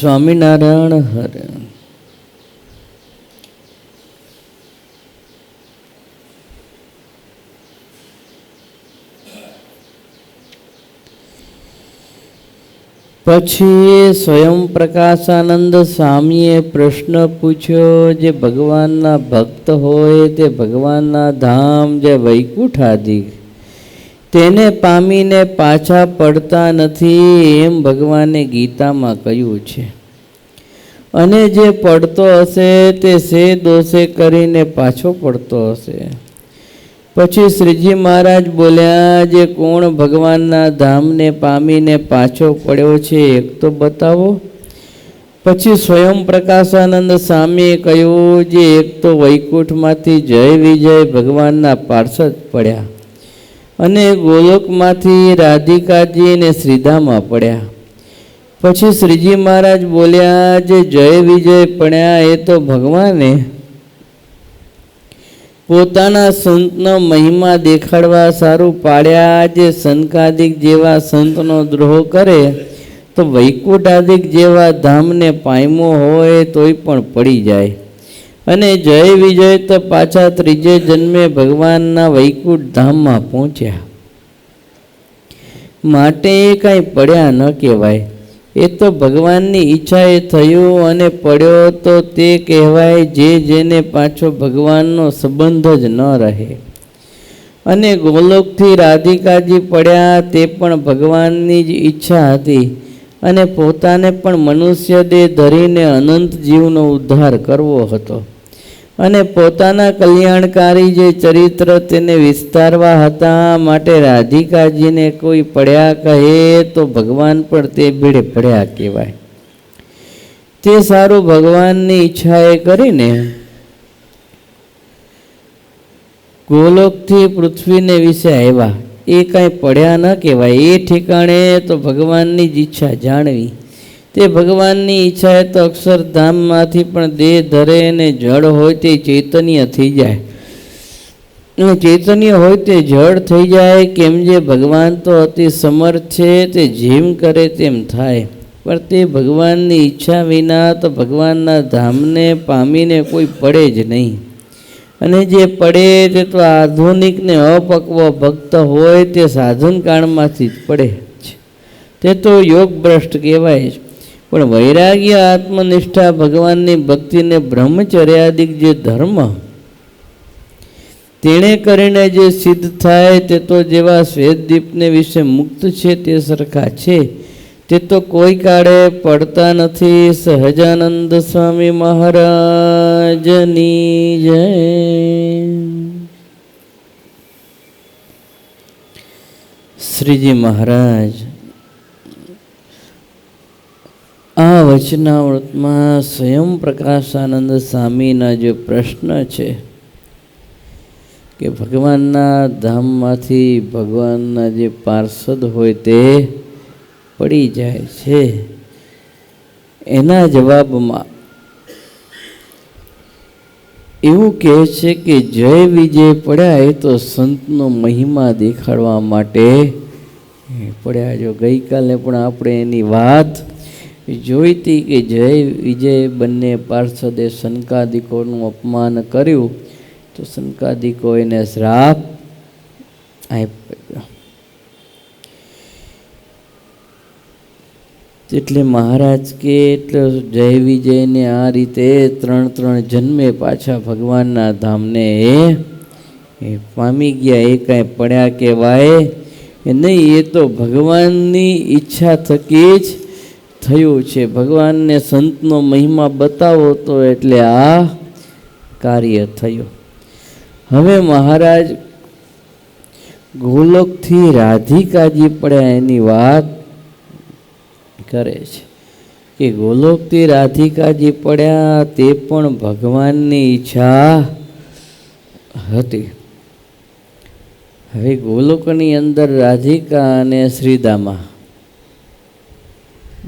સ્વામિનારાયણ હરે. પછી સ્વયં પ્રકાશાનંદ સ્વામીએ પ્રશ્ન પૂછ્યો, જે ભગવાનના ભક્ત હોય તે ભગવાનના ધામ જે વૈકુંઠ આદિ તેને પામીને પાછા પડતા નથી એમ ભગવાને ગીતામાં કહ્યું છે. અને જે પડતો હશે તે સે દોષે કરીને પાછો પડતો હશે. પછી શ્રીજી મહારાજ બોલ્યા, જે કોણ ભગવાનના ધામને પામીને પાછો પડ્યો છે એક તો બતાવો. પછી સ્વયં પ્રકાશાનંદ સ્વામીએ કહ્યું, જે એક તો વૈકુંઠમાંથી જય વિજય ભગવાનના પાર્ષદ પડ્યા અને ગોલોકમાંથી રાધિકાજી ને શ્રીધામમાં પડ્યા. પછી શ્રીજી મહારાજ બોલ્યા, જે જય વિજય પડ્યા એ તો ભગવાને પોતાના સંતનો મહિમા દેખાડવા સારું પાડ્યા. જે સનકાદિક જેવા સંતનો દ્રોહ કરે તો વૈકુંઠાદિક જેવા ધામને પામ્યો હોય તોય પણ પડી જાય. અને જય વિજય તો પાછા ત્રીજે જન્મે ભગવાનના વૈકુંઠ ધામમાં પહોંચ્યા. માટે એ કાંઈ પડ્યા ન કહેવાય. એ તો ભગવાનની ઈચ્છાએ થયું અને પડ્યો તો તે કહેવાય, જે જેને પાછો ભગવાનનો સંબંધ જ ન રહે. અને ગોલોકથી રાધિકાજી પડ્યા તે પણ ભગવાનની જ ઈચ્છા હતી અને પોતાને પણ મનુષ્ય દેહ ધરીને અનંત જીવનો ઉદ્ધાર કરવો હતો અને પોતાના કલ્યાણકારી જે ચરિત્ર તેને વિસ્તારવા હતા. માટે રાધિકાજીને કોઈ પડ્યા કહે તો ભગવાન પણ તે ભેળે પડ્યા કહેવાય. તે સારું ભગવાનની ઈચ્છાએ કરીને ગોલોકથી પૃથ્વીને વિશે આવ્યા. એ કાંઈ પડ્યા ન કહેવાય. એ ઠેકાણે તો ભગવાનની જ ઈચ્છા જાણવી. તે ભગવાનની ઈચ્છાએ તો અક્ષરધામમાંથી પણ દેહ ધરે અને જળ હોય તે ચૈતન્ય થઈ જાય અને ચૈતન્ય હોય તે જળ થઈ જાય. કેમ જે ભગવાન તો અતિ સમર્થ છે, તે જેમ કરે તેમ થાય. પણ તે ભગવાનની ઈચ્છા વિના તો ભગવાનના ધામને પામીને કોઈ પડે જ નહીં. અને જે પડે તે તો આધુનિક ને અપક્વ ભક્ત હોય તે સાધન કાળમાંથી જ પડે છે. તે તો યોગ ભ્રષ્ટ કહેવાય છે. પણ વૈરાગ્ય, આત્મનિષ્ઠા, ભગવાનની ભક્તિને બ્રહ્મચર્યાદિક જે ધર્મ તેણે કરીને જે સિદ્ધ થાય તે તો જેવા શ્વેતદીપને વિશે મુક્ત છે તે સરખા છે. તે તો કોઈ કાળે પડતા નથી. સહજાનંદ સ્વામી મહારાજની જય. શ્રીજી મહારાજ આ વચનામૃતમાં સ્વયં પ્રકાશાનંદ સ્વામીના જે પ્રશ્ન છે કે ભગવાનના ધામમાંથી ભગવાનના જે પાર્ષદ હોય તે પડી જાય છે, એના જવાબમાં એવું કહે છે કે જય વિજય પડ્યા એ તો સંતનો મહિમા દેખાડવા માટે પડ્યા. જો ગઈકાલે પણ આપણે એની વાત જોઈતી કે જય વિજય બંને પાર્ષદે સનકાદિકોનું અપમાન કર્યું તો સનકાદિકો એને શ્રાપ આપ્યો. એટલે મહારાજ કે એટલે જય વિજયને આ રીતે 3 જન્મે પાછા ભગવાનના ધામને એ પામી ગયા. એ કાંઈ પડ્યા કહેવાય નહીં. એ તો ભગવાનની ઈચ્છા થકી જ થયું છે. ભગવાનને સંતનો મહિમા બતાવો તો એટલે આ કાર્ય થયું. હવે મહારાજ ગોલોકથી રાધિકાજી પડ્યા એની વાત કરે છે કે ગોલોકથી રાધિકાજી પડ્યા તે પણ ભગવાનની ઈચ્છા હતી. હવે ગોલોકની અંદર રાધિકા અને શ્રીદામા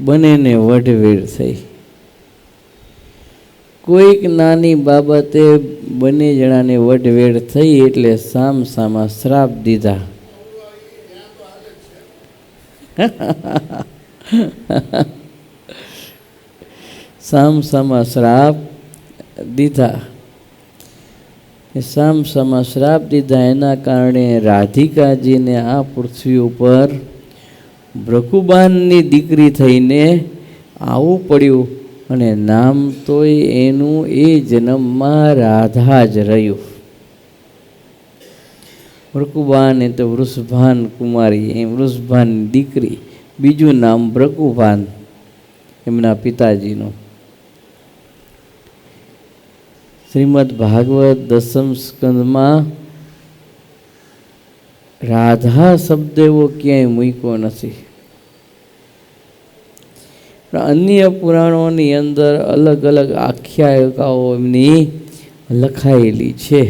બંનેને વઢવેડ થઈ. કોઈક નાની બાબતે બંને જણાને વઢવેડ થઈ એટલે સામસામા શ્રાપ દીધા. સામસામા શ્રાપ દીધા. સામસામા શ્રાપ દીધા એના કારણે રાધિકાજીને આ પૃથ્વી ઉપર ભૃગુબાનની દીકરી થઈને આવવું પડ્યું. અને નામ તોય એનું એ જન્મમાં રાધા જ રહ્યું. ભૃગુબાન એ તો વૃષભાન કુમારી, એ વૃષભાનની દીકરી. બીજું નામ ભૃગુબાન એમના પિતાજીનું. શ્રીમદ ભાગવત દસમ સ્કંદમાં રાધા શબ્દ એવો ક્યાંય મૂક્યો નથી. અન્ય પુરાણોની અંદર અલગ અલગ આખ્યાયિકાઓ એમની લખાયેલી છે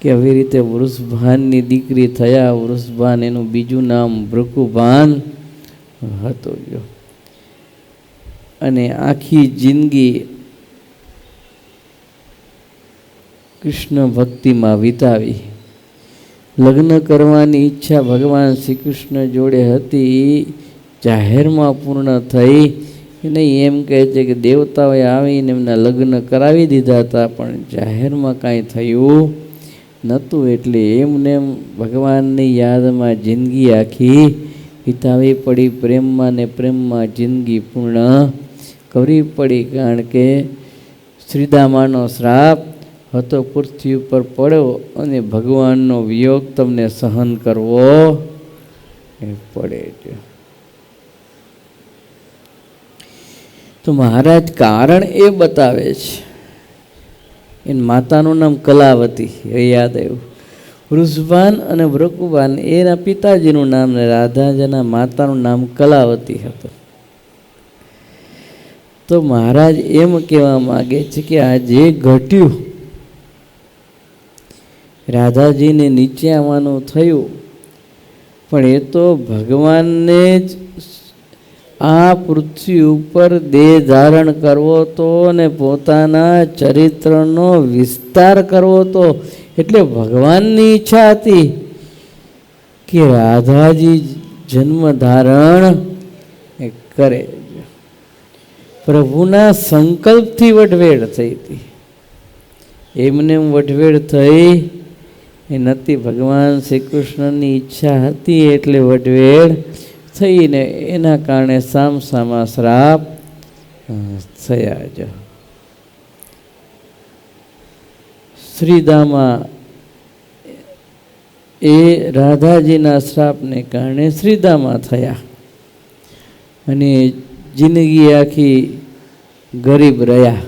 કે આવી રીતે વૃષભાનની દીકરી થયા. વૃષભાન એનું બીજું નામ ભૃગુબાન હતું. અને આખી જિંદગી કૃષ્ણ ભક્તિમાં વિતાવી. લગ્ન કરવાની ઈચ્છા ભગવાન શ્રી કૃષ્ણ જોડે હતી, જાહેરમાં પૂર્ણ થઈ નહીં. એમ કહે છે કે દેવતાઓએ આવીને એમના લગ્ન કરાવી દીધા હતા, પણ જાહેરમાં કાંઈ થયું નહોતું. એટલે એમને ભગવાનની યાદમાં જિંદગી આખી વિતાવી પડી. પ્રેમમાં ને પ્રેમમાં જિંદગી પૂર્ણ કરવી પડી. કારણ કે શ્રીદામાનો શ્રાપ હતો પૃથ્વી ઉપર પડ્યો અને ભગવાનનો વિયોગ તમને સહન કરવો પડે છે. તો મહારાજ કારણ એ બતાવે છે. એની માતાનું નામ કલાવતી, એ યાદ આવ્યું. વૃષભાન અને ભૃગુબાન એના પિતાજીનું નામ ને રાધાજીના માતાનું નામ કલાવતી હતું. તો મહારાજ એમ કહેવા માગે છે કે આ જે ઘટ્યું, રાધાજીને નીચે આવવાનું થયું, પણ એ તો ભગવાનને જ આ પૃથ્વી ઉપર દેહ ધારણ કરવો તો ને પોતાના ચરિત્રનો વિસ્તાર કરવો તો. એટલે ભગવાનની ઈચ્છા હતી કે રાધાજી જન્મ ધારણ કરે. પ્રભુના સંકલ્પથી વઢવેડ થઈ હતી. એમને વઢવેડ થઈ એ નથી, ભગવાન શ્રી કૃષ્ણની ઈચ્છા હતી એટલે વઢવેડ થઈને એના કારણે સામસામા શ્રાપ થયા જ. શ્રીદામા એ રાધાજીના શ્રાપને કારણે શ્રીદામા થયા અને જિંદગી આખી ગરીબ રહ્યા.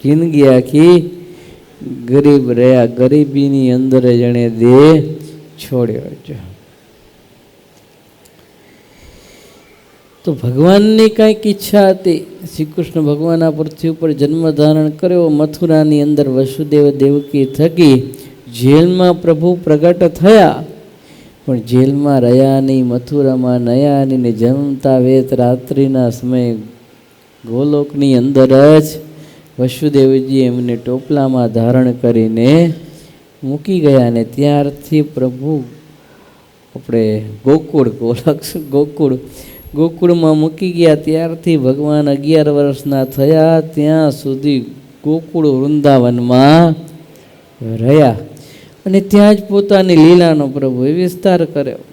જિંદગી આખી ગરીબ રહ્યા. ગરીબીની અંદર જણે દેહ છોડ્યો છે. તો ભગવાનની કંઈક ઈચ્છા હતી. શ્રી કૃષ્ણ ભગવાન આ પૃથ્વી ઉપર જન્મ ધારણ કર્યો. મથુરાની અંદર વસુદેવ દેવકી થકી જેલમાં પ્રભુ પ્રગટ થયા, પણ જેલમાં રહ્યા નહીં, મથુરામાં નયા નહીં. જન્મતા વેત રાત્રિના સમયે ગોલોકની અંદર જ વસુદેવજી એમને ટોપલામાં ધારણ કરીને મૂકી ગયા. ને ત્યારથી પ્રભુ આપણે ગોકુળમાં મૂકી ગયા. ત્યારથી ભગવાન 11 વર્ષના થયા ત્યાં સુધી ગોકુળ વૃંદાવનમાં રહ્યા અને ત્યાં જ પોતાની લીલાનો પ્રભુએ વિસ્તાર કર્યો.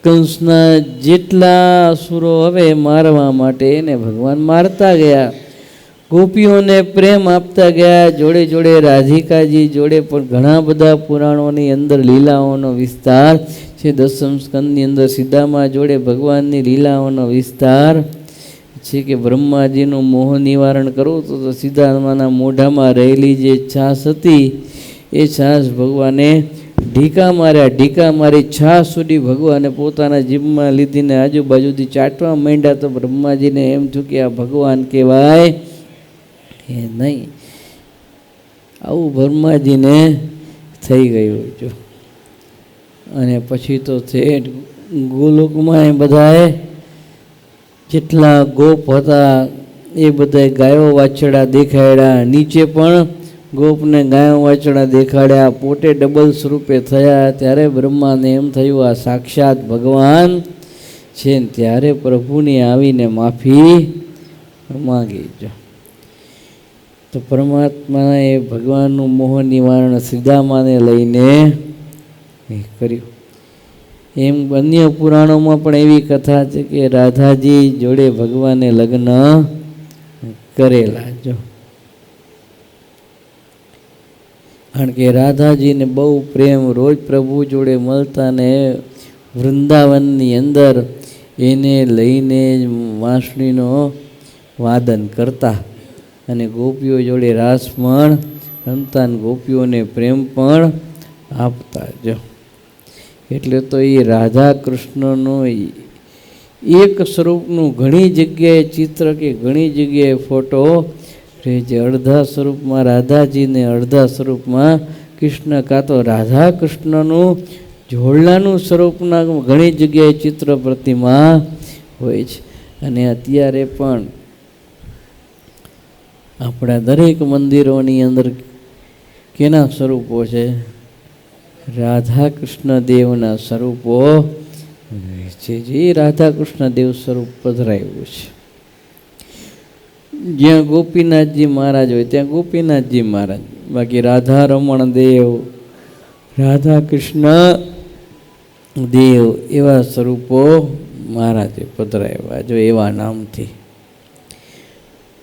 કંસના જેટલા અસુરો હવે મારવા માટે એને ભગવાન મારતા ગયા. ગોપીઓને પ્રેમ આપતા ગયા. જોડે જોડે રાધિકાજી જોડે પણ ઘણા બધા પુરાણોની અંદર લીલાઓનો વિસ્તાર છે. દસમ સ્કંદની અંદર સીધામાં જોડે ભગવાનની લીલાઓનો વિસ્તાર છે કે બ્રહ્માજીનું મોહ નિવારણ કરવું તો સીધામાના મોઢામાં રહેલી જે છાશ હતી એ છાશ ભગવાને ઢીકા માર્યા. ઢીકા મારી છાશ સુધી ભગવાને પોતાના જીભમાં લીધીને આજુબાજુથી ચાટવા માંડ્યા. તો બ્રહ્માજીને એમ થયું કે આ ભગવાન કહેવાય એ નહીં. આવું બ્રહ્માજીને થઈ ગયું જો. અને પછી તો છે ગોલોકમાં એ બધાએ જેટલા ગોપ હતા એ બધા ગાયો વાછડા દેખાડ્યા. નીચે પણ ગોપને ગાયો વાછડા દેખાડ્યા. પોતે ડબલ સ્વરૂપે થયા. ત્યારે બ્રહ્માને એમ થયું આ સાક્ષાત ભગવાન છે. ત્યારે પ્રભુની આવીને માફી માગી જો. તો પરમાત્માએ ભગવાનનું મોહ નિવારણ સીધામાને લઈને કર્યું. એમ અન્ય પુરાણોમાં પણ એવી કથા છે કે રાધાજી જોડે ભગવાને લગ્ન કરેલા જો. કારણ કે રાધાજીને બહુ પ્રેમ, રોજ પ્રભુ જોડે મળતા ને વૃંદાવનની અંદર એને લઈને વાંસળીનો વાદન કરતા અને ગોપીઓ જોડે રાસ પણ રમતા અને ગોપીઓને પ્રેમ પણ આપતા જો. એટલે તો એ રાધા કૃષ્ણનું એક સ્વરૂપનું ઘણી જગ્યાએ ચિત્ર કે ઘણી જગ્યાએ ફોટો રહે છે. અડધા સ્વરૂપમાં રાધાજીને અડધા સ્વરૂપમાં કૃષ્ણ, કાં તો રાધા કૃષ્ણનું જોડલાનું સ્વરૂપના ઘણી જગ્યાએ ચિત્ર પ્રતિમા હોય છે. અને અત્યારે પણ આપણા દરેક મંદિરોની અંદર કેના સ્વરૂપો છે? રાધા કૃષ્ણ દેવના સ્વરૂપો છે. જે રાધા કૃષ્ણ દેવ સ્વરૂપ પધરાયું છે. જ્યાં ગોપીનાથજી મહારાજ હોય ત્યાં ગોપીનાથજી મહારાજ, બાકી રાધા રમણ દેવ, રાધા કૃષ્ણ દેવ એવા સ્વરૂપો મહારાજે પધરાવ્યા જો એવા નામથી.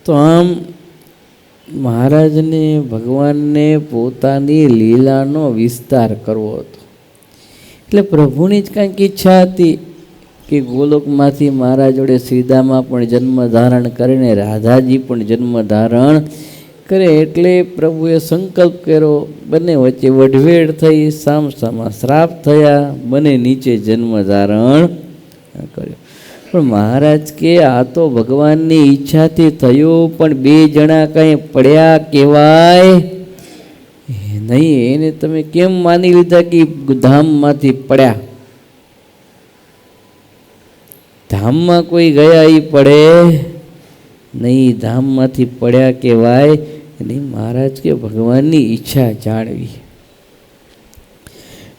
તો આમ મહારાજને ભગવાનને પોતાની લીલાનો વિસ્તાર કરવો હતો. એટલે પ્રભુની જ કંઈક ઈચ્છા હતી કે ગોલોકમાંથી મહારાજ જોડે સીધામાં પણ જન્મ ધારણ કરીને રાધાજી પણ જન્મ ધારણ કરે. એટલે પ્રભુએ સંકલ્પ કર્યો, બંને વચ્ચે વઢવેડ થઈ, સામસામા શ્રાપ થયા, બંને નીચે જન્મ ધારણ કર્યો. પણ મહારાજ કે આ તો ભગવાનની ઈચ્છાથી થયું, પણ બે જણા કંઈ પડ્યા કહેવાય નહીં. એને તમે કેમ માની લીધા કે ધામમાંથી પડ્યા? ધામમાં કોઈ ગયા એ પડે નહીં, ધામમાંથી પડ્યા કહેવાય નહીં. મહારાજ કે ભગવાનની ઈચ્છા જાળવી.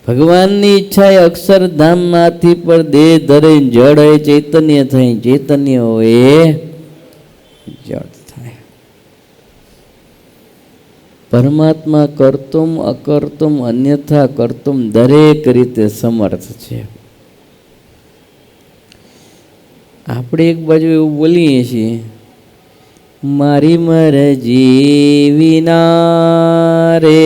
ભગવાનની ઈચ્છા એ અક્ષરધામમાંથી પર દેહ ધરે જળ હોય ચૈતન્ય થઈ, ચૈતન્ય હોય જળ થાય. પરમાત્મા કર્તુમ અકર્તુમ અન્યથા કર્તુમ દરેક રીતે સમર્થ છે. આપણે એક બાજુ એવું બોલીએ છીએ, મારી મરજી વિના રે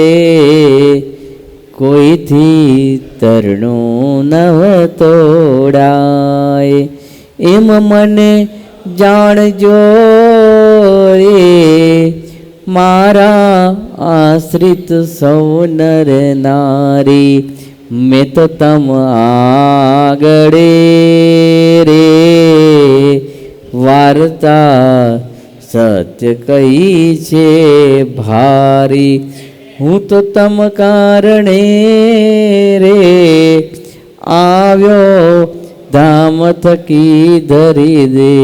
કોઈથી તરણું નવ તોડાય, એમ મને જાણજો રે મારા આશ્રિત સૌ નર નારી. મેં તો તમ આગળે રે વાર્તા સત્ય કહી છે ભારી. હું તો તમ કારણે રે આવ્યો ધામ થકી ધરી દે.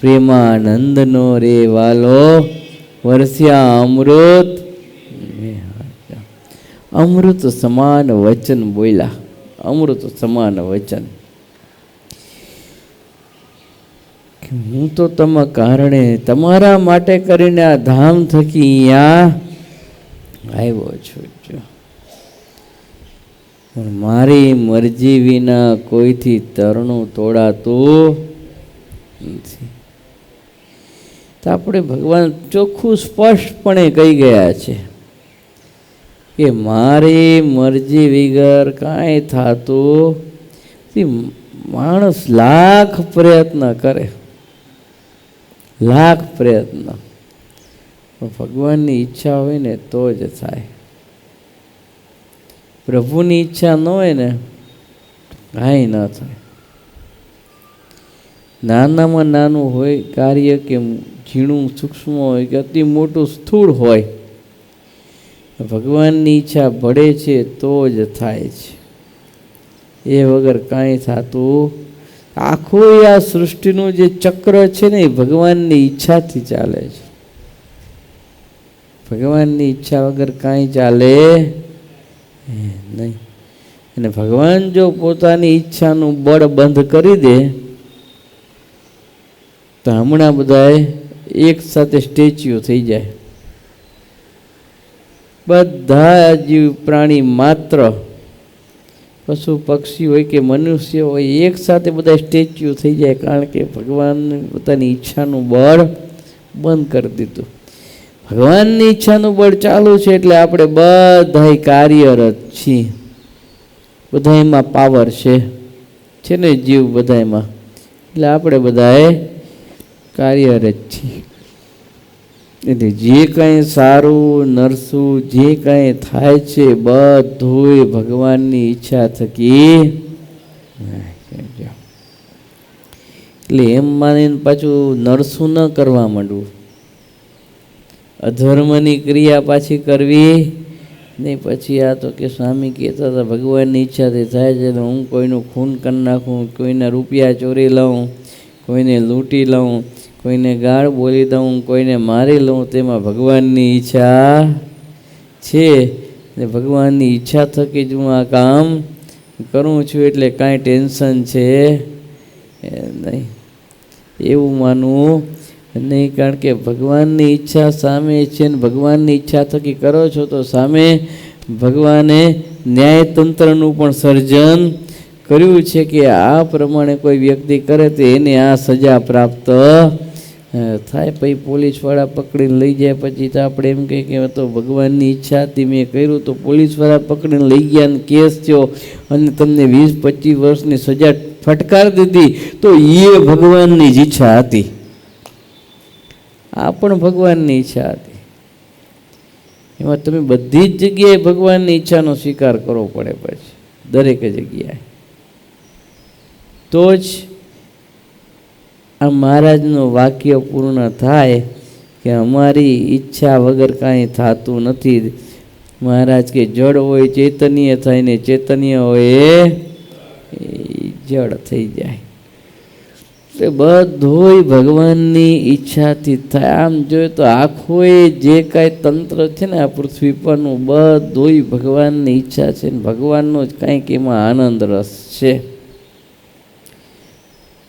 પ્રેમાનંદનો રે વાલો વરસ્યા અમૃત, અમૃત સમાન વચન બોલ્યા, અમૃત સમાન વચન. હું તો તમ કારણે તમારા માટે કરીને આ ધામ થકી અહીંયા આવ્યો છું. પણ મારી મરજી વિના કોઈથી તરણું તોડાતું નથી. તો આપણે ભગવાન ચોખ્ખું સ્પષ્ટપણે કહી ગયા છે કે મારી મરજી વગર કાંઈ થતું. માણસ લાખ પ્રયત્ન કરે, લાખ પ્રયત્ન, પણ ભગવાનની ઈચ્છા હોય ને તો જ થાય. પ્રભુની ઈચ્છા ન હોય ને કાંઈ ન થાય. નાનામાં નાનું હોય કાર્ય કે ઝીણું સૂક્ષ્મ હોય કે અતિ મોટું સ્થૂળ હોય, ભગવાનની ઈચ્છા ભળે છે તો જ થાય છે. એ વગર કાંઈ થતું. આખું આ સૃષ્ટિનું જે ચક્ર છે ને એ ભગવાનની ઈચ્છાથી ચાલે છે. ભગવાનની ઈચ્છા વગર કાંઈ ચાલે નહીં. અને ભગવાન જો પોતાની ઈચ્છાનું બળ બંધ કરી દે તો હમણાં બધાએ એક સાથે સ્ટેચ્યુ થઈ જાય, બધા જીવ પ્રાણી માત્ર પશુ પક્ષી હોય કે મનુષ્ય હોય એક સાથે બધા સ્ટેચ્યુ થઈ જાય, કારણ કે ભગવાન પોતાની ઈચ્છાનું બળ બંધ કરી દીધું. ભગવાનની ઈચ્છાનું બળ ચાલુ છે એટલે આપણે બધા કાર્યરત છીએ, બધા એમાં પાવર છે ને જીવ બધામાં, એટલે આપણે બધાએ કાર્યરત છીએ. એટલે જે કાંઈ સારું નરસું જે કાંઈ થાય છે બધું ભગવાનની ઈચ્છા થકી. એટલે એમ માનીને પાછું નરસું ન કરવા માંડવું, અધર્મની ક્રિયા પાછી કરવી નહીં. પછી આ તો કે સ્વામી કહેતા હતા ભગવાનની ઈચ્છાથી થાય છે, હું કોઈનું ખૂન કરી નાખું, કોઈના રૂપિયા ચોરી લઉં, કોઈને લૂંટી લઉં, કોઈને ગાળ બોલી દઉં, કોઈને મારી લઉં, તેમાં ભગવાનની ઈચ્છા છે ને ભગવાનની ઈચ્છા થકી જ હું આ કામ કરું છું, એટલે કાંઈ ટેન્શન છે નહીં એવું માનવું નહીં. કારણ કે ભગવાનની ઈચ્છા સામે છે ને ભગવાનની ઈચ્છા થકી કરો છો તો સામે ભગવાને ન્યાયતંત્રનું પણ સર્જન કર્યું છે કે આ પ્રમાણે કોઈ વ્યક્તિ કરે તો એને આ સજા પ્રાપ્ત થાય. પછી પોલીસવાળા પકડીને લઈ જાય પછી તો આપણે એમ કહીએ કે તો ભગવાનની ઈચ્છાથી મેં કર્યું, તો પોલીસવાળા પકડીને લઈ ગયા ને કેસ થયો અને તમને 20-25 વર્ષની સજા ફટકાર દીધી, તો એ ભગવાનની જ ઈચ્છા હતી, આ પણ ભગવાનની ઈચ્છા હતી. એમાં તમે બધી જ જગ્યાએ ભગવાનની ઈચ્છાનો સ્વીકાર કરવો પડે, પછી દરેક જગ્યાએ. તો જ આ મહારાજનું વાક્ય પૂર્ણ થાય કે અમારી ઈચ્છા વગર કાંઈ થતું નથી. મહારાજ કે જડ હોય ચૈતન્ય થાય ને ચૈતન્ય હોય એ જડ થઈ જાય. એટલે બધું ભગવાનની ઈચ્છાથી થાય. આમ જોઈએ તો આખું જે કાંઈ તંત્ર છે ને આ પૃથ્વી પરનું બધું ભગવાનની ઈચ્છા છે ને ભગવાનનો જ કાંઈક એમાં આનંદ રસ છે.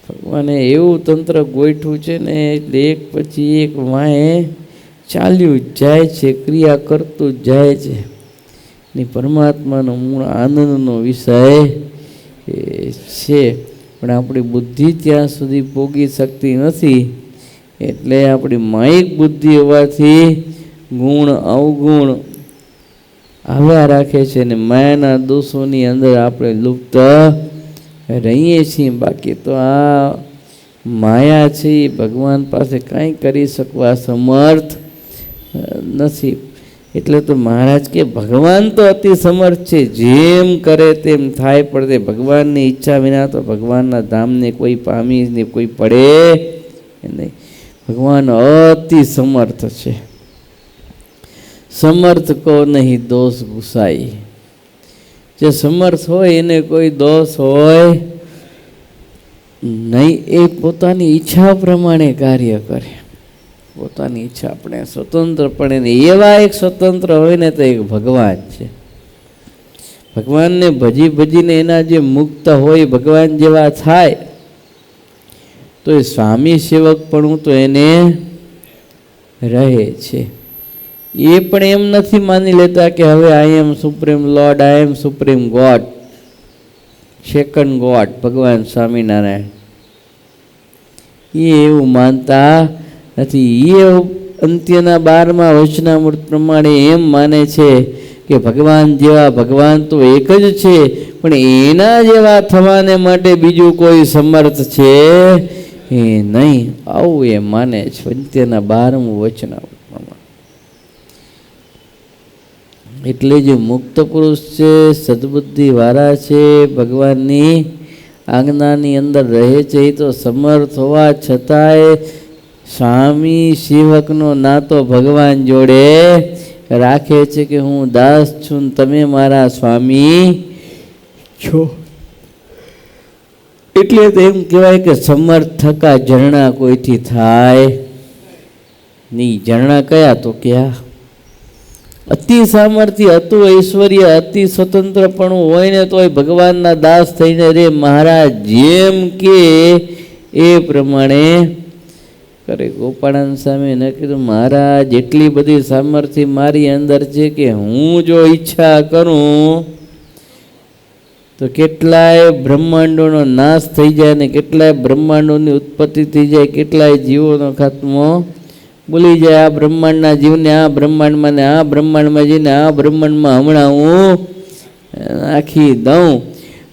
ભગવાને એવું તંત્ર ગોઠવું છે ને એટલે એક પછી એક વાંહે ચાલ્યું જ જાય છે, ક્રિયા કરતું જ જાય છે. ને પરમાત્માનો મૂળ આનંદનો વિષય છે, પણ આપણી બુદ્ધિ ત્યાં સુધી પોગી શકતી નથી. એટલે આપણી માયિક બુદ્ધિ હોવાથી ગુણ અવગુણ આવ્યા રાખે છે ને માયાના દોષોની અંદર આપણે લુપ્ત રહીએ છીએ. બાકી તો આ માયા છે એ ભગવાન પાસે કાંઈ કરી શકવા સમર્થ નથી. એટલે તો મહારાજ કે ભગવાન તો અતિ સમર્થ છે, જેમ કરે તેમ થાય, પણ તે ભગવાનની ઈચ્છા વિના તો ભગવાનના ધામને કોઈ પામી ને કોઈ પડે નહીં. ભગવાન અતિ સમર્થ છે. સમર્થ કો નહીં દોષ ગુસાઈ. જે સમર્થ હોય એને કોઈ દોષ હોય નહીં. એ પોતાની ઈચ્છા પ્રમાણે કાર્ય કરે, પોતાની ઈચ્છા આપણે સ્વતંત્રપણે. એવા એક સ્વતંત્ર હોય ને તો એક ભગવાન છે. ભગવાનને ભજી ભજીને એના જે મુક્ત હોય ભગવાન જેવા થાય તો એ સ્વામી સેવક પણ તો એને રહે છે. એ પણ એમ નથી માની લેતા કે હવે આઈ એમ સુપ્રીમ લોર્ડ, આઈ એમ સુપ્રીમ ગોડ, સેકન્ડ ગોડ ભગવાન સ્વામિનારાયણ. એ એવું માનતા નથી. એ અંત્યના 12મા વચનામૃત પ્રમાણે એમ માને છે કે ભગવાન જેવા ભગવાન તો એક જ છે, પણ એના જેવા થવાને માટે બીજું કોઈ સમર્થ છે એ નહીં. આવું એ માને છે અંત્યના 12મું વચનામૃત પ્રમાણે. એટલે જે મુક્ત પુરુષ છે, સદબુદ્ધિ વાળા છે, ભગવાનની આજ્ઞાની અંદર રહે છે, એ તો સમર્થ હોવા છતાંય સ્વામી સેવકનો નાતો ભગવાન જોડે રાખે છે કે હું દાસ છું, તમે મારા સ્વામી છો. એટલે તો એમ કહેવાય કે સમર્થ થકા ઝરણા કોઈથી થાય નહીં. ઝરણા કયા? તો ક્યાં અતિ સામર્થ્ય, અતુ ઐશ્વર્ય, અતિ સ્વતંત્રપણું હોય ને તોય ભગવાનના દાસ થઈને રે મહારાજ જેમ કે એ પ્રમાણે કરે ગોપાળાન સામે ન કીધું, મહારાજ એટલી બધી સામર્થ્ય મારી અંદર છે કે હું જો ઈચ્છા કરું તો કેટલાય બ્રહ્માંડોનો નાશ થઈ જાય ને કેટલાય બ્રહ્માંડોની ઉત્પત્તિ થઈ જાય, કેટલાય જીવોનો ખાત્મો બોલી જાય. આ બ્રહ્માંડના જીવને આ બ્રહ્માંડમાં ને આ બ્રહ્માંડમાં જઈને આ બ્રહ્માંડમાં હમણાં હું નાખી દઉં.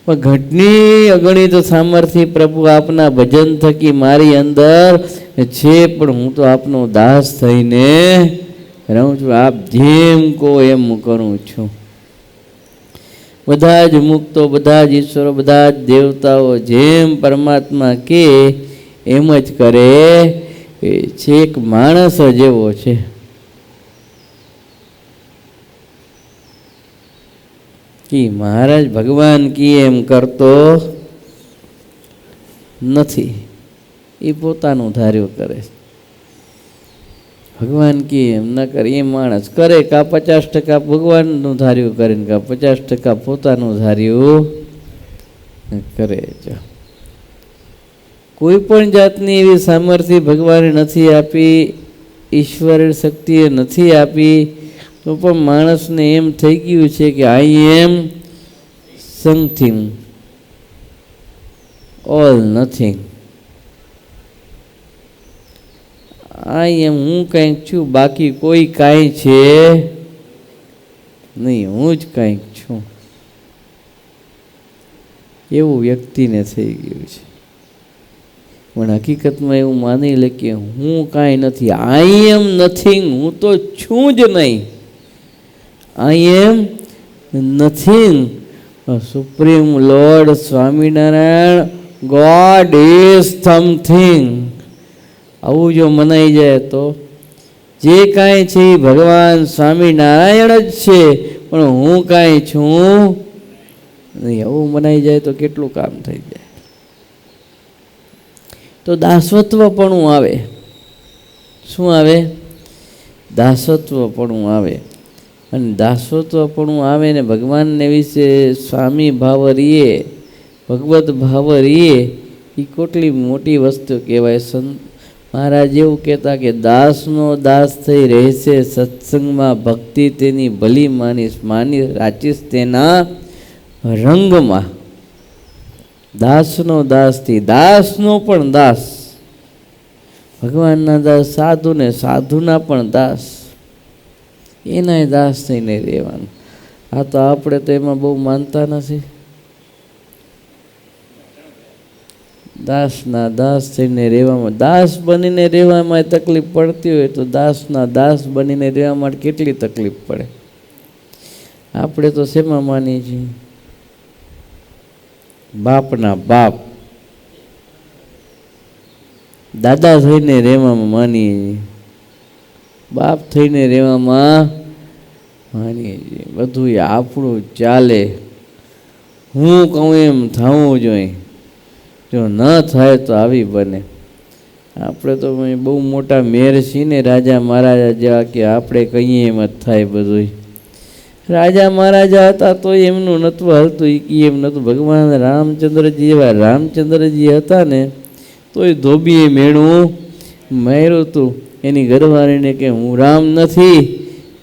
પણ ઘટની અગણિત સામર્થ્ય પ્રભુ આપના ભજન થકી મારી અંદર છે, પણ હું તો આપનો દાસ થઈને રહું છું. આપ જેમ કહો એમ કરું છું. બધા જ મુક્તો, બધા જ ઈશ્વરો, બધા જ દેવતાઓ જેમ પરમાત્મા કે એમ જ કરે છે. એક માણસ જેવો છે. કે મહારાજ ભગવાન કી એમ કરતો નથી, એ પોતાનું ધાર્યું કરે. ભગવાન કી એમ ન કરે, એ માણસ કરે કા 50% ભગવાનનું ધાર્યું કરે ને કા 50% પોતાનું ધાર્યું કરે છે. કોઈ પણ જાતની એવી સામર્થ્ય ભગવાને નથી આપી, ઈશ્વર શક્તિએ નથી આપી, તો પણ માણસને એમ થઈ ગયું છે કે આઈ એમ સમથિંગ, ઓલ નથિંગ. આઈ એમ, હું કંઈક છું, બાકી કોઈ કાંઈ છે નહીં, હું જ કંઈક છું, એવું વ્યક્તિને થઈ ગયું છે. પણ હકીકતમાં એવું માની લે કે હું કાંઈ નથી, આઈ એમ નથિંગ, હું તો છું જ નહીં. I am nothing. Supreme lord Swaminarayan, God is something. આવું જો મનાઈ જાય તો જે કાંઈ છે એ ભગવાન સ્વામિનારાયણ જ છે, પણ હું કાંઈ છું નહીં, આવું મનાઈ જાય તો કેટલું કામ થઈ જાય. તો દાસત્વપણું આવે. શું આવે? દાસત્વપણું આવે. અને દાસત્વપણું આવે ને ભગવાનને વિશે સ્વામી ભાવ રહીએ, ભગવત ભાવ રહીએ, એ કેટલી મોટી વસ્તુ કહેવાય. સંત મહારાજ એવું કહેતા કે દાસનો દાસ થઈ રહેશે સત્સંગમાં, ભક્તિ તેની ભલી માનીશ, માની રાચીશ તેના રંગમાં. દાસનો દાસથી, દાસનો પણ દાસ, ભગવાનના દાસ, સાધુને સાધુના પણ દાસ, એનાય દાસ થઈને રહેવાનું. આ તો આપણે તો એમાં બહુ માનતા નથી. દાસના દાસ થઈને રહેવામાં, દાસ બનીને રહેવામાં તકલીફ પડતી હોય તો દાસના દાસ બનીને રહેવા માટે કેટલી તકલીફ પડે. આપણે તો શેમાં માનીએ છીએ? બાપના બાપ, દાદા થઈને રહેવામાં માનીએ છીએ, બાપ થઈને રહેવામાં માનીએ છીએ. બધું આપણું ચાલે, હું કહું એમ થવું જોઈએ, જો ન થાય તો આવી બને. આપણે તો બહુ મોટા મેર છીએ ને, રાજા મહારાજા જેવા, કે આપણે કહીએ એમ જ થાય બધું. રાજા મહારાજા હતા તો એમનું નહોતું હાલતું, એમ નહોતું. ભગવાન રામચંદ્રજી એવા રામચંદ્રજી હતા ને, તો એ ધોબીએ મેળવું માર્યું હતું એની ઘરવાળીને કે હું રામ નથી.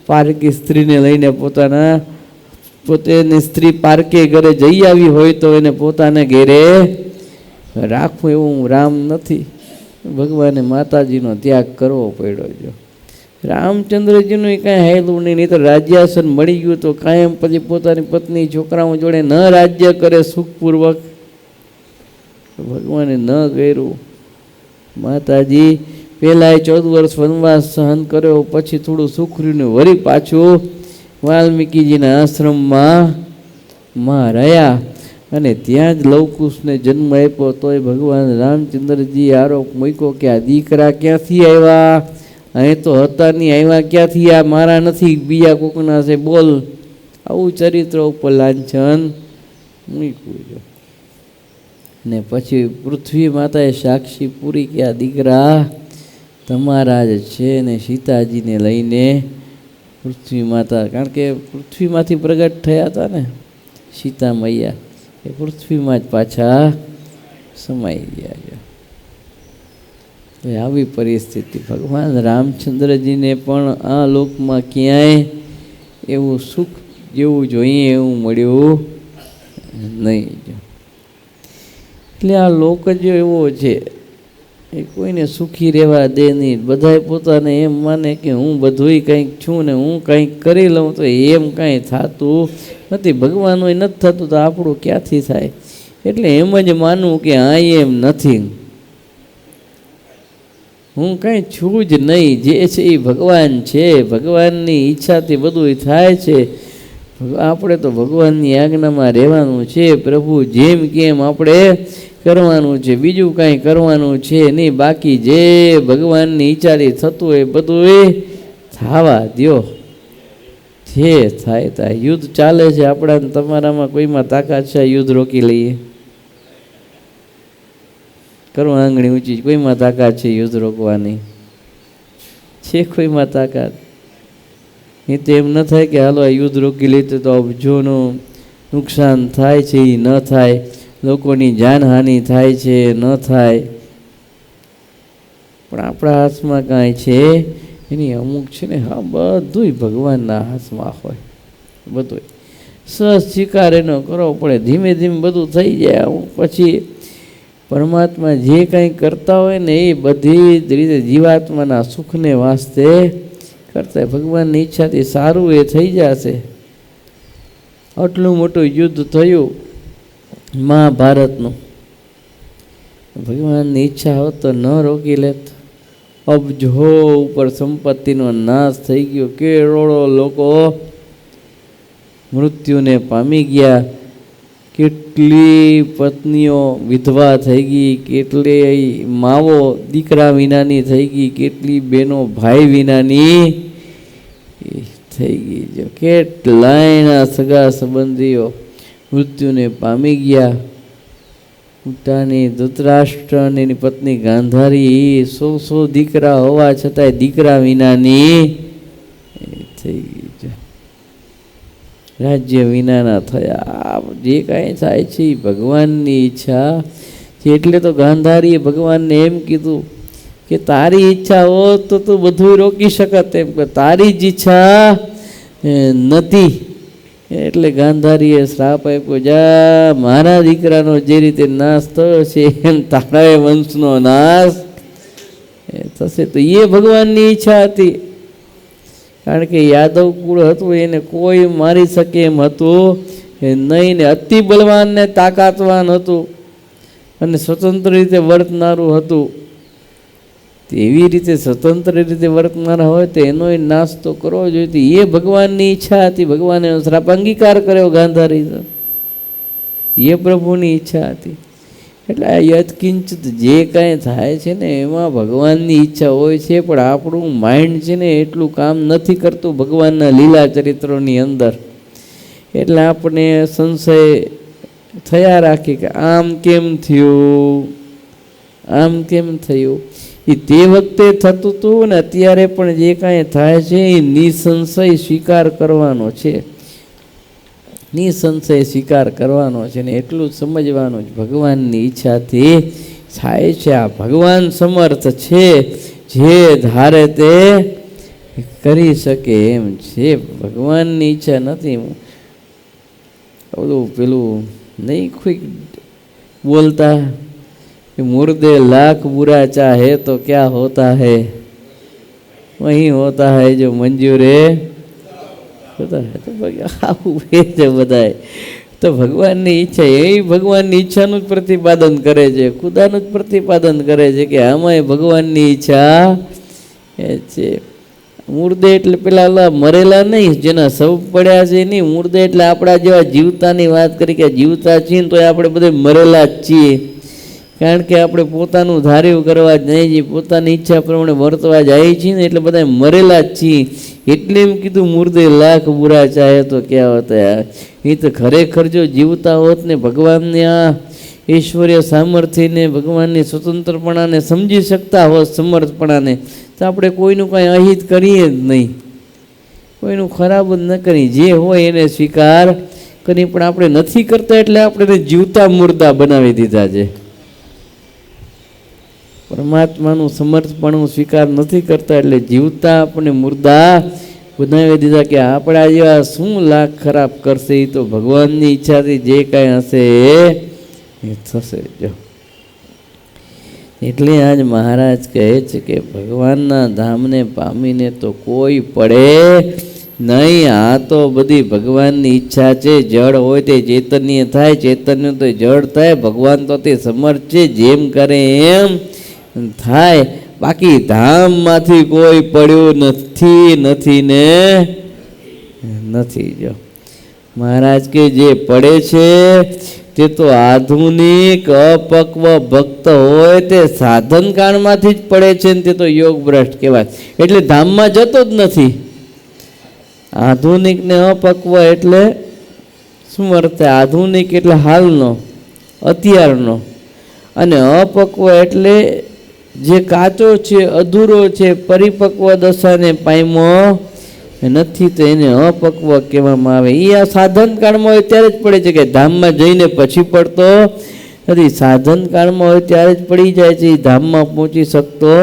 પારકી સ્ત્રીને લઈને પોતાની સ્ત્રી પારકે ઘરે જઈ આવી હોય તો એને પોતાને ઘેરે રાખવું, એવું હું રામ નથી. ભગવાને માતાજીનો ત્યાગ કરવો પડ્યો. જો રામચંદ્રજીનું કાંઈ હાયલું નહીં, તો રાજ્યાસન મળી ગયું તો કાયમ પછી પોતાની પત્ની છોકરાઓ જોડે ન રાજ્ય કરે સુખપૂર્વક. ભગવાને ન કર્યું. માતાજી પહેલાં 14 વર્ષ વનવાસ સહન કર્યો, પછી થોડું સુખ રહ્યું ને વળી પાછું વાલ્મીકીજીના આશ્રમમાં રહ્યા અને ત્યાં જ લવકુશને જન્મ આપ્યો. તોય ભગવાન રામચંદ્રજી આરોપ મૂક્યો કે આ દીકરા ક્યાંથી આવ્યા, અહીં તો હતા નહીં, આવ્યા ક્યાંથી, આ મારા નથી બીજા કોકના છે, બોલ. આવું ચરિત્ર ઉપર લાંછન મૂક્યું. ને પછી પૃથ્વી માતાએ સાક્ષી પૂરી કે આ દીકરા તમારા જ છે. ને સીતાજીને લઈને પૃથ્વી માતા, કારણ કે પૃથ્વીમાંથી પ્રગટ થયા હતા ને સીતા મૈયા, એ પૃથ્વીમાં જ પાછા સમાઈ ગયા. આવી પરિસ્થિતિ ભગવાન રામચંદ્રજીને પણ આ લોકમાં ક્યાંય એવું સુખ જેવું જોઈએ એવું મળ્યું નહીં. એટલે આ લોક જ એવો છે એ કોઈને સુખી રહેવા દે નહીં. બધાય પોતાને એમ માને કે હું બધુંય કંઈક છું ને હું કંઈક કરી લઉં તો એમ કાંઈ થતું નથી. ભગવાનનું નથી થતું તો આપણું ક્યાંથી થાય? એટલે એમ જ માનવું કે આ એમ નથી, હું કાંઈ છું જ નહીં, જે છે એ ભગવાન છે, ભગવાનની ઈચ્છાથી બધું થાય છે. આપણે તો ભગવાનની આજ્ઞામાં રહેવાનું છે. પ્રભુ જેમ કેમ આપણે કરવાનું છે, બીજું કાંઈ કરવાનું છે નહીં. બાકી જે ભગવાનની ઈચ્છાથી થતું હોય બધું થવા દ્યો, જે થાય થાય. યુદ્ધ ચાલે છે આપણા તમારામાં કોઈમાં તાકાત છે યુદ્ધ રોકી લઈએ? કરો આંગળી ઊંચી, કોઈમાં તાકાત છે યુદ્ધ રોકવાની? છે કોઈમાં તાકાત? એ તો એમ ન થાય કે હાલો આ યુદ્ધ રોકી લઈએ તો અબજોનું નુકસાન થાય છે એ ન થાય, લોકોની જાનહાનિ થાય છે ન થાય. પણ આપણા હાથમાં કાંઈ છે એની અમુક છે ને, હા બધુંય ભગવાનના હાથમાં હોય. બધું સહજ સ્વીકાર એનો કરવો પડે. ધીમે ધીમે બધું થઈ જાય. પછી પરમાત્મા જે કંઈ કરતા હોય ને એ બધી જ રીતે જીવાત્માના સુખને વાસ્તે કરતા. ભગવાનની ઈચ્છાથી સારું એ થઈ જશે. આટલું મોટું યુદ્ધ થયું મહાભારતનું, ભગવાનની ઈચ્છા હોત તો ન રોકી લેત. અબજો ઉપર સંપત્તિનો નાશ થઈ ગયો. કરોડો લોકો મૃત્યુને પામી ગયા. કેટલી પત્નીઓ વિધવા થઈ ગઈ, કેટલી માવો દીકરા વિનાની થઈ ગઈ, કેટલી બહેનો ભાઈ વિનાની થઈ ગઈ. જો કેટલાયના સગા સંબંધીઓ મૃત્યુને પામી ગયા. પોતાની ધૃતરાષ્ટ્ર અને એની પત્ની ગાંધારી 100 દીકરા હોવા છતાંય દીકરા વિનાની થઈ ગઈ. રાજ્ય વિનાના થયા. જે કાંઈ થાય છે એ ભગવાનની ઈચ્છા છે. એટલે તો ગાંધારીએ ભગવાનને એમ કીધું કે તારી ઈચ્છા હોત તો તું બધું રોકી શકત, એમ કે તારી જ ઈચ્છા નથી. એટલે ગાંધારીએ શ્રાપ આપ્યો, જા મારા દીકરાનો જે રીતે નાશ થયો છે એમ તારા વંશનો નાશ થશે. તો એ ભગવાનની ઈચ્છા હતી. કારણ કે યાદવ કુળ હતું એને કોઈ મારી શકે એમ હતું નહીં ને. અતિ બલવાન ને તાકાતવાન હતું અને સ્વતંત્ર રીતે વર્તનારું હતું. એવી રીતે સ્વતંત્ર રીતે વર્તનારા હોય તો એનો નાશ તો કરવો જોઈએ. એ ભગવાનની ઈચ્છા હતી. ભગવાને એનો શ્રાપ અંગીકાર કર્યો ગાંધારી, એ પ્રભુની ઈચ્છા હતી. એટલે આ યત્કિંચિત જે કાંઈ થાય છે ને એમાં ભગવાનની ઈચ્છા હોય છે. પણ આપણું માઇન્ડ છે ને એટલું કામ નથી કરતું ભગવાનના લીલા ચરિત્રોની અંદર. એટલે આપણે સંશય થયા રાખીએ કે આમ કેમ થયું, આમ કેમ થયું. એ તે વખતે થતું હતું ને અત્યારે પણ જે કાંઈ થાય છે એ નિસંશય સ્વીકાર કરવાનો છે. નિસંશય સ્વીકાર કરવાનો છે ને એટલું સમજવાનું જ ભગવાનની ઈચ્છાથી થાય છે. આ ભગવાન સમર્થ છે, જે ધારે તે કરી શકે એમ છે. ભગવાનની ઈચ્છા નથી. પેલું નહીં કોઈ બોલતા कि मुर्दे लाख बुरा चाहे तो क्या होता है, वही होता है जो मंजूर है होता है. तो આવું છે બધાય. તો ભગવાનની ઈચ્છા એ ભગવાનની ઈચ્છાનું જ પ્રતિપાદન કરે છે, ખુદાનું જ પ્રતિપાદન કરે છે કે આમાંય ભગવાનની ઈચ્છા એ છે. મુર્દે એટલે પેલા મરેલા નહીં, જેના સૌ પડ્યા છે નહીં. મુર્દે એટલે આપણા જેવા જીવતાની વાત કરી કે જીવતા છીએ તો આપણે બધે મરેલા જ છીએ. કારણ કે આપણે પોતાનું ધાર્યું કરવા જ નહીં છીએ, પોતાની ઈચ્છા પ્રમાણે વર્તવા જાય છીએ ને એટલે બધા મરેલા જ છીએ. એટલે એમ કીધું મુર્દે લાખ બુરા ચાહે તો ક્યાં હોતા. એ તો ખરેખર જો જીવતા હોત ને ભગવાનને આ ઐશ્વર્ય સામર્થ્યને ભગવાનની સ્વતંત્રપણાને સમજી શકતા હોત, સમર્થપણાને, તો આપણે કોઈનું કાંઈ અહિત કરીએ જ નહીં, કોઈનું ખરાબ જ ન કરી. જે હોય એને સ્વીકાર કરી. પણ આપણે નથી કરતા એટલે આપણે જીવતા મુર્દા બનાવી દીધા છે. પરમાત્માનું સમર્થપણું સ્વીકાર નથી કરતા એટલે જીવતા આપણે મુર્દા બનાવી દીધા કે આપણા જેવા શું લાખ ખરાબ કરશે, એ તો ભગવાનની ઈચ્છાથી જે કાંઈ હશે એ થશે. જો એટલે આજ મહારાજ કહે છે કે ભગવાનના ધામને પામીને તો કોઈ પડે નહીં. આ તો બધી ભગવાનની ઈચ્છા છે. જળ હોય તે ચૈતન્ય થાય, ચૈતન્ય તો જળ થાય. ભગવાન તો તે સમર્થ છે, જેમ કરે એમ થાય. બાકી ધામમાંથી કોઈ પડ્યું નથી ને નથી. જો મહારાજ કે જે પડે છે તે તો આધુનિક અપક્વ ભક્ત હોય તે સાધન કાળમાંથી જ પડે છે ને તે તો યોગ ભ્રષ્ટ કહેવાય. એટલે ધામમાં જતો જ નથી. આધુનિક ને અપક્વ એટલે શું અર્થ? આધુનિક એટલે હાલનો, અત્યારનો, અને અપક્વ એટલે જે કાચો છે, અધૂરો છે, પરિપક્વ દશાને પામ્યો નથી, તો એને અપક્વ કહેવામાં આવે. એ આ સાધન કાળમાં હોય ત્યારે જ પડે છે, કે ધામમાં જઈને પછી પડતો નથી. સાધન કાળમાં હોય ત્યારે જ પડી જાય છે, એ ધામમાં પહોંચી શકતો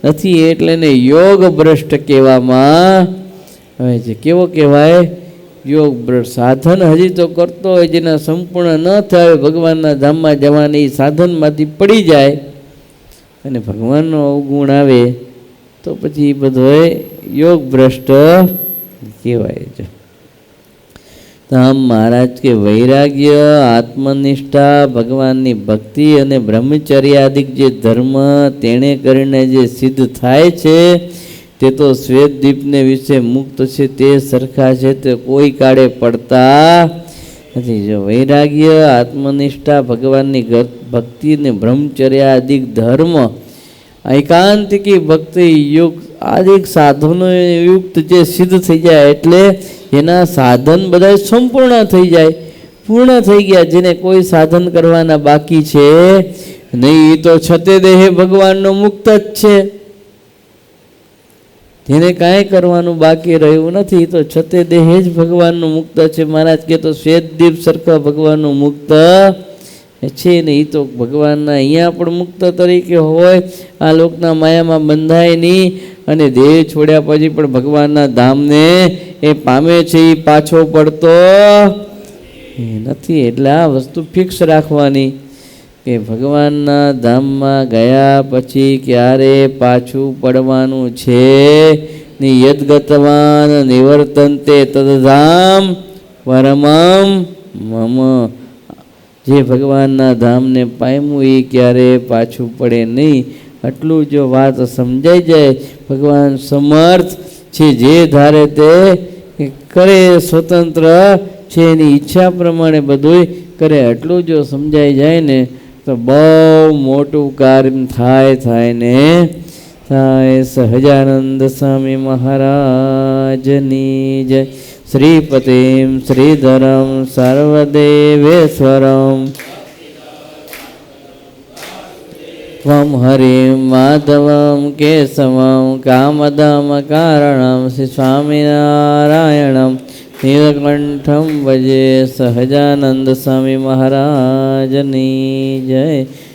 નથી. એટલે એને યોગ ભ્રષ્ટ કહેવામાં આવે છે. કેવો કહેવાય? યોગ ભ્રષ્ટ. સાધન હજી તો કરતો હોય, જેના સંપૂર્ણ ન થાય ભગવાનના ધામમાં જવાની, સાધનમાંથી પડી જાય અને ભગવાનનો અવગુણ આવે તો પછી બધો યોગ ભ્રષ્ટ કહેવાય છે. તો આમ મહારાજ કે વૈરાગ્ય, આત્મનિષ્ઠા, ભગવાનની ભક્તિ અને બ્રહ્મચર્યાદિક જે ધર્મ તેણે કરીને જે સિદ્ધ થાય છે તે તો શ્વેતદીપને વિશે મુક્ત છે તે સરખા છે, તે કોઈ કાળે પડતા નથી. જો વૈરાગ્ય, આત્મનિષ્ઠા, ભગવાનની ભક્તિ ને બ્રહ્મચર્યાદિક ધર્મ, એકાંતિકી ભક્તિ યુક્ત આદિક સાધનો યુક્ત જે સિદ્ધ થઈ જાય એટલે એના સાધન બધા સંપૂર્ણ થઈ જાય, પૂર્ણ થઈ ગયા. જેને કોઈ સાધન કરવાના બાકી છે નહીં, એ તો છતે દેહે ભગવાનનો મુક્ત જ છે. જેને કાંઈ કરવાનું બાકી રહ્યું નથી, તો છતે દેહે જ ભગવાનનું મુક્ત છે. મહારાજ કે તો શ્વેતદીપ સરખા ભગવાનનું મુક્ત છે ને. એ તો ભગવાનના અહીંયા પણ મુક્ત તરીકે હોય, આ લોકના માયામાં બંધાય નહીં, અને દેહ છોડ્યા પછી પણ ભગવાનના ધામને એ પામે છે, એ પાછો પડતો નથી. એટલે આ વસ્તુ ફિક્સ રાખવાની કે ભગવાનના ધામમાં ગયા પછી ક્યારે પાછું પડવાનું છે. યદ્ગતવાન નિવર્તન્તે તદ્ધામ પરમમ મમ. જે ભગવાનના ધામને પામ્યું એ ક્યારે પાછું પડે નહીં. આટલું જો વાત સમજાઈ જાય, ભગવાન સમર્થ છે, જે ધારે તે કરે, સ્વતંત્ર છે, એની ઈચ્છા પ્રમાણે બધું કરે. આટલું જો સમજાઈ જાય ને તો બહુ મોટું કાર્ય થાય ને થાય. સહજાનંદ સ્વામી મહારાજની જય. શ્રીપતિમ શ્રીધરમ સર્વદેવેશ્વરમ ત્વમ હરિમ માધવમ કેશવમ કામદમ કારણમ શ્રી સ્વામિનારાયણમ નીલકંઠમ ભજે. સહજાનંદ સ્વામી મહારાજની જય.